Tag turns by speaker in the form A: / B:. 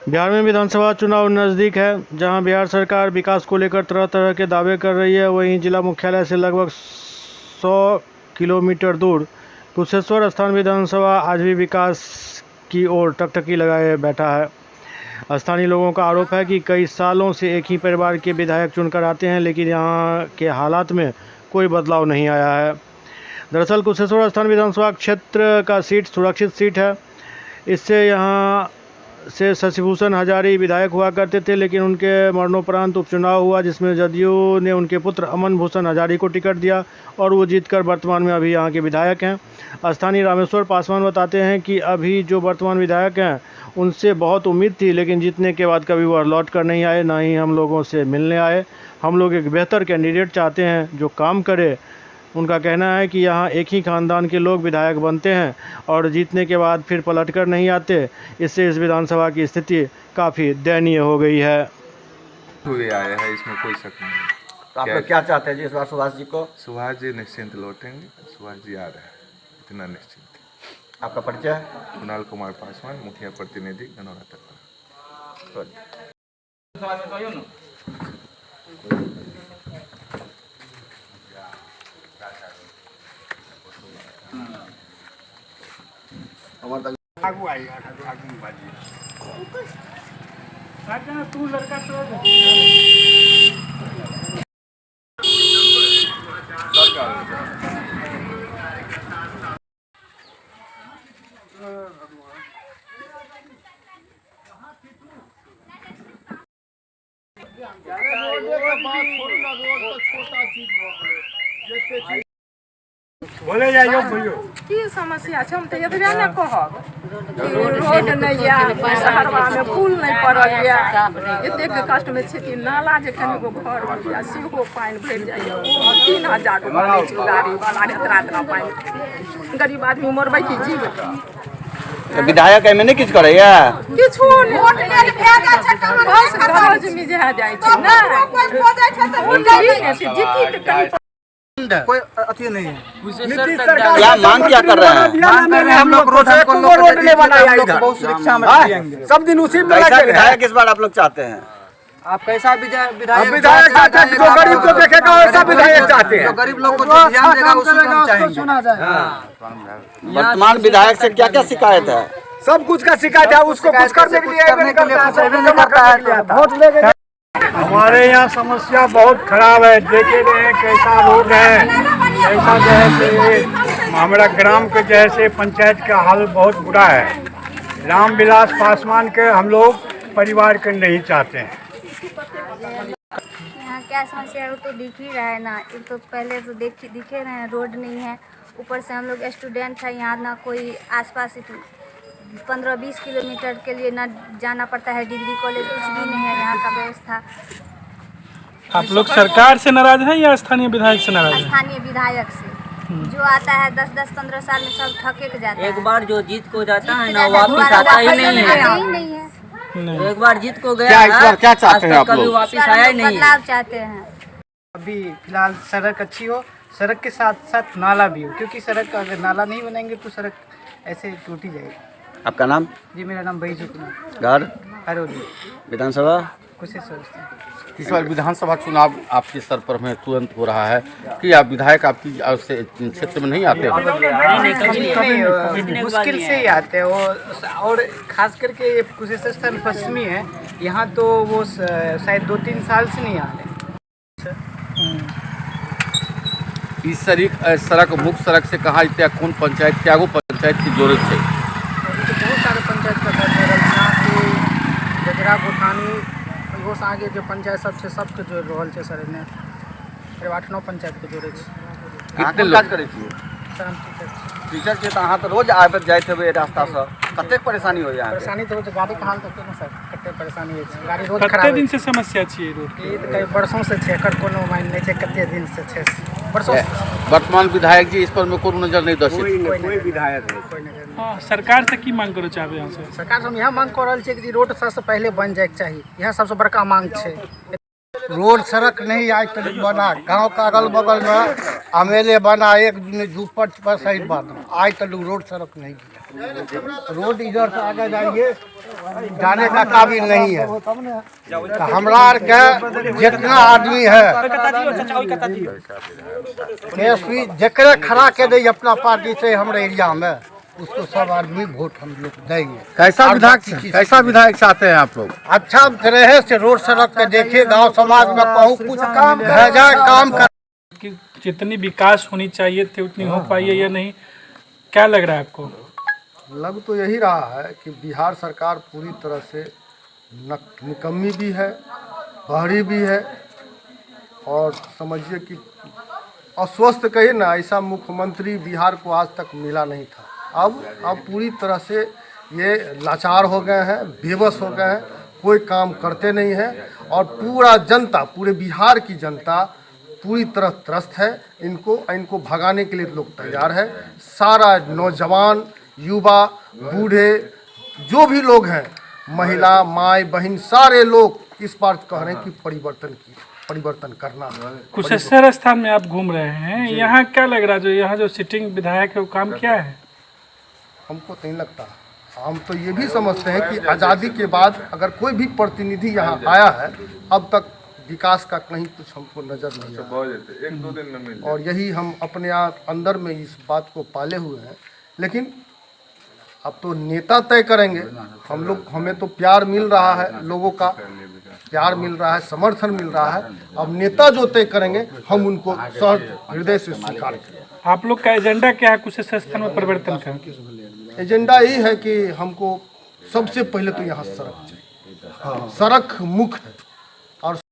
A: बिहार में विधानसभा चुनाव नज़दीक है। जहां बिहार सरकार विकास को लेकर तरह तरह के दावे कर रही है, वहीं जिला मुख्यालय से लगभग 100 किलोमीटर दूर कुशेश्वर स्थान विधानसभा आज भी विकास की ओर टकटकी लगाए बैठा है। स्थानीय लोगों का आरोप है कि कई सालों से एक ही परिवार के विधायक चुनकर आते हैं, लेकिन यहां के हालात में कोई बदलाव नहीं आया है। दरअसल कुशेश्वर स्थान विधानसभा क्षेत्र का सीट सुरक्षित सीट है। इससे यहाँ से शशिभूषण हजारी विधायक हुआ करते थे, लेकिन उनके मरणोपरांत उपचुनाव हुआ, जिसमें जदयू ने उनके पुत्र अमन भूषण हजारी को टिकट दिया और वो जीतकर वर्तमान में अभी यहाँ के विधायक हैं। स्थानीय रामेश्वर पासवान बताते हैं कि अभी जो वर्तमान विधायक हैं उनसे बहुत उम्मीद थी, लेकिन जीतने के बाद कभी वह लौट कर नहीं आए, ना ही हम लोगों से मिलने आए। हम लोग एक बेहतर कैंडिडेट चाहते हैं जो काम करे। उनका कहना है कि यहाँ एक ही खानदान के लोग विधायक बनते हैं और जीतने के बाद फिर पलटकर नहीं आते। इससे इस विधानसभा की स्थिति काफ़ी दयनीय हो गई है।
B: हुए आए हैं, इसमें कोई शक नहीं है।
C: तो आप लोग क्या चाहते हैं जी इस बार सुभाष जी को?
B: सुभाष जी निश्चिंत लौटेंगे, सुभाष जी आ रहे हैं, इतना निश्चिंत।
C: आपका परिचय?
B: कुणाल कुमार पासवान, मुखिया प्रतिनिधि गनौरा तक।
D: बोले जाइयो भैया
E: की समस्या छै हम त एतबे न कहब रोड नहीं या शहरवा में पुल नहीं पड़ल या एतेक कष्ट में छै कि नाला जे कनिगो घर या सेहो पानि भरि जाइए 3000 रुपया गाड़ी वाला एतना पानि गरीब आदमी मरबै की जीव
C: विधायक एमे नहीं किछ करैया
E: किछु नहीं वोट लेल भेजा छै बस घर में जा जाइ छै ना जीती त कनि
D: कोई अति नहीं है।
C: क्या मांग क्या कर रहे हैं?
D: मांग कर रहे हैं हम लोग रोड नहीं बनाया इधर, बहुत सुरक्षा में रहेंगे सब दिन उसी में
C: कैसा
D: लगे
C: विधायक इस बार आप लोग चाहते हैं?
D: आप कैसा विधायक चाहते हैं? जो गरीब को देखेगा वैसा विधायक चाहते हैं, जो गरीब लोग को ध्यान देगा उसी को हम चाहेंगे।
C: वर्तमान विधायक से क्या क्या शिकायत है?
D: सब कुछ का शिकायत है, उसको कुछ करने के लिए वोट लेके। हमारे यहाँ समस्या बहुत खराब है, देखे रहे हैं कैसा रोड है, कैसा जैसे हमारा ग्राम के जैसे पंचायत का हाल बहुत बुरा है। रामविलास पासवान के हम लोग परिवार के नहीं चाहते हैं।
F: यहाँ क्या समस्या है वो तो दिख ही रहा है ना। एक तो पहले तो दिखे रहे हैं रोड नहीं है, ऊपर से हम लोग स्टूडेंट है, यहाँ ना कोई आसपास 15-20 किलोमीटर के लिए ना जाना पड़ता है, डिग्री कॉलेज कुछ भी नहीं है यहाँ का व्यवस्था।
G: आप लोग सरकार से नाराज हैं या स्थानीय विधायक से नाराज हैं?
F: स्थानीय विधायक से जो आता है 10-15 साल में सब ठके के जाता है।
H: एक बार जो जीत को जाता है ना वापिस आता ही नहीं है। एक बार जीत को गया
C: क्या चाहते हैं आप
H: कभी
C: लोग?
H: वापिस आया ही नहीं है।
F: बदलाव चाहते हैं।
D: अभी फिलहाल सड़क अच्छी हो, सड़क के साथ साथ नाला भी हो, क्योंकि सड़क अगर नाला नहीं बनाएंगे तो सड़क ऐसे टूट ही जाएगी।
C: आपका नाम?
D: जी मेरा नाम बैजू कुमार,
C: घर?
D: हरोली,
C: विधानसभा?
D: कुशेश्वर।
I: इस बार विधानसभा चुनाव आपके सर पर में तुरंत हो रहा है कि आप विधायक आपकी क्षेत्र में नहीं आते हो?
D: मुश्किल से ही आते हैं वो, और खास करके ये कुशेश्वर स्थान पश्चिमी है, यहाँ तो वो शायद 2-3 साल से नहीं आ रहे।
I: इस सड़क मुख्य सड़क से कहाँ इतना कौन पंचायत क्या पंचायत की जरूरत है?
D: बहुत सारे पंचायत का यहाँ के गजरा गोठानी वो आगे जो पंचायत सबसे सबके जोड़ रहल छै सर, ने करीब 8-9 पंचायत के जोड़े छै।
C: कितने लोग करे छिए?
D: सर हम
C: टीचर के तो अहाँ तो रोज आबैत जाइत हेबै रास्ता से, कतेक परेशानी हो यहाँ?
D: परेशानी तो होय, गाड़ी के हाल तक ना सर, कते परेशानी होय छै, गाड़ी रोज खराब
G: कते
D: है।
G: दिन से समस्या छियै रोड के?
D: ई तो कई वर्षों से छै, एकर कोनो मायने नहीं छै, कते दिन से छै, वर्षों से।
I: वर्तमान विधायक जी इस पर में कोनो नजर नहीं दर्शित?
D: कोई विधायक नहीं।
G: हाँ, सरकार से की मांग करो चाहबे यहाँ से?
D: सरकार से हम यह मांग कर रहे हैं कि रोड सबसे पहले बन जाए चाहिए, यह सबसे बड़का मांग है। रोड सड़क नहीं आज तक बना। गांव का अगल बगल में एमएलए बना, एक झूपट पर सही बात, आज तक रोड सड़क नहीं किया। रोड इधर से आगे जाइए, जाने का काबिल नहीं है। तो हमरा आर के जितना आदमी है एसपी जकरे खड़ा के दे अपना पार्टी से हमारे एरिया में, उसको सब आदमी वोट हम लोग देंगे।
I: कैसा विधायक चाहते हैं आप लोग?
D: अच्छा रहे से रोड सड़क के देखे, गांव समाज में कहूँ कुछ काम जाए, काम कर।
G: कि जितनी विकास होनी चाहिए थी उतनी हो पाई है या नहीं, क्या लग रहा है आपको?
J: लग तो यही रहा है कि बिहार सरकार पूरी तरह से निकम्मी भी है, बहरी भी है, और समझिए कि अस्वस्थ कहिए ना, ऐसा मुख्यमंत्री बिहार को आज तक मिला नहीं था। अब पूरी तरह से ये लाचार हो गए हैं, बेबस हो गए हैं, कोई काम करते नहीं हैं, और पूरा जनता, पूरे बिहार की जनता पूरी तरह त्रस्त है। इनको भगाने के लिए लोग तैयार है। सारा नौजवान, युवा, बूढ़े, जो भी लोग हैं, महिला, माँ बहन, सारे लोग इस बात कह रहे हैं कि परिवर्तन करना है।
G: कुशेश्वर स्थान में आप घूम रहे हैं, यहाँ क्या लग रहा है, जो यहाँ जो सिटिंग विधायक है वो काम क्या है?
J: हमको तो नहीं लगता। हम तो ये भी समझते हैं कि आज़ादी के बाद अगर कोई भी प्रतिनिधि यहाँ आया है, अब तक विकास का कहीं कुछ हमको नज़र नहीं आया।
B: 1-2 दिन में मिल
J: और यही हम अपने अंदर में इस बात को पाले हुए हैं। लेकिन अब तो नेता तय करेंगे। हमें तो प्यार मिल रहा है, लोगों का प्यार मिल रहा है, समर्थन मिल रहा है। अब नेता जो तय करेंगे हम उनको हृदय से स्वीकार करेंगे।
G: आप लोग का एजेंडा क्या है कुशेश्वर स्थान में परिवर्तन का?
J: एजेंडा यही है कि हमको सबसे पहले तो यहाँ सड़क चाहिए। सड़क मुख्य है।